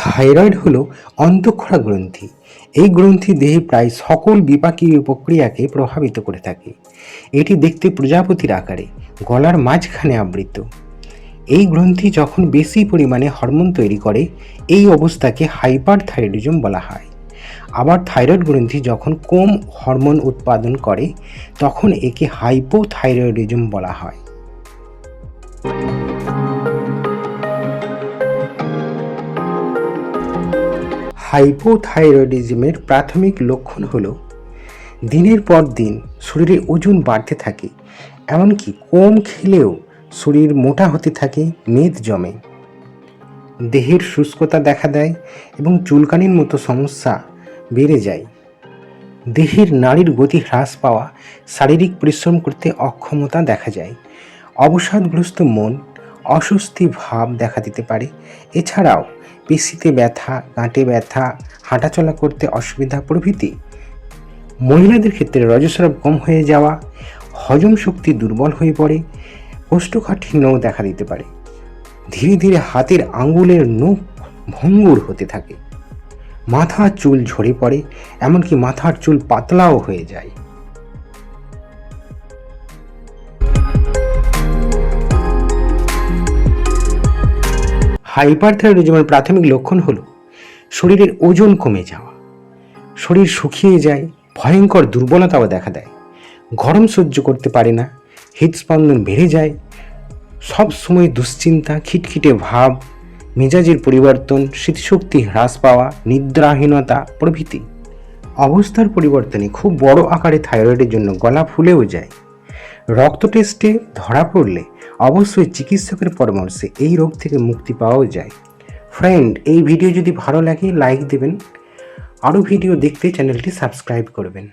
Thyroid হলো অন্তঃক্ষরা গ্রন্থি। এই গ্রন্থি দেহে প্রায় সকল বিপাকীয় প্রক্রিয়াকে প্রভাবিত করে থাকে। এটি দেখতে প্রজাপতির আকারে, গলার মাঝখানে আবৃত। এই গ্রন্থি যখন বেশি পরিমাণে হরমোন তৈরি করে, এই অবস্থাকে হাইপারথাইরয়েডিজম বলা হয়। আবার থাইরয়েড গ্রন্থি যখন কম হরমোন উৎপাদন করে, তখন একে হাইপোথাইরয়েডিজম বলা হয়। হাইপোথাইরয়েডিজমের প্রাথমিক লক্ষণ হল দিনের পর দিন শরীরে ওজন বাড়তে থাকে, এমনকি কম খেলেও শরীর মোটা হতে থাকে, মেদ জমে, দেহের শুষ্কতা দেখা দেয় এবং চুলকানির মতো সমস্যা বেড়ে যায়। দেহের নাড়ির গতি হ্রাস পাওয়া, শারীরিক পরিশ্রম করতে অক্ষমতা দেখা যায়, অবসাদগ্রস্ত মন, অস্বস্তি ভাব দেখা দিতে পারে। এছাড়াও পেশিতে ব্যথা, গাঁটে ব্যথা, হাঁটাচলা করতে অসুবিধা প্রভৃতি। মহিলাদের ক্ষেত্রে রজস্রাব কম হয়ে যাওয়া, হজম শক্তি দুর্বল হয়ে পড়ে, কোষ্ঠকাঠিন্যও দেখা দিতে পারে। ধীরে ধীরে হাতের আঙ্গুলের নখ ভঙ্গুর হতে থাকে, মাথার চুল ঝরে পড়ে, এমনকি মাথার চুল পাতলাও হয়ে যায়। হাইপারথাইরয়েডিজমের প্রাথমিক লক্ষণ হল শরীরের ওজন কমে যাওয়া, শরীর শুকিয়ে যায়, ভয়ঙ্কর দুর্বলতাও দেখা দেয়, গরম সহ্য করতে পারে না, হৃদস্পন্দন বেড়ে যায়, সব সময় দুশ্চিন্তা, খিটখিটে ভাব, মেজাজের পরিবর্তন, স্মৃতিশক্তি হ্রাস পাওয়া, নিদ্রাহীনতা প্রভৃতি। অবস্থার পরিবর্তনে খুব বড় আকারে থাইরয়েডের জন্য গলা ফুলেও যায়। রক্ত টেস্টে ধরা পড়লে অবশ্যই চিকিৎসকের পরামর্শে এই রোগ থেকে মুক্তি পাওয়া যায়। ফ্রেন্ড, এই ভিডিও যদি ভালো লাগে লাইক দেবেন, আরও ভিডিও দেখতে চ্যানেলটি সাবস্ক্রাইব করবেন।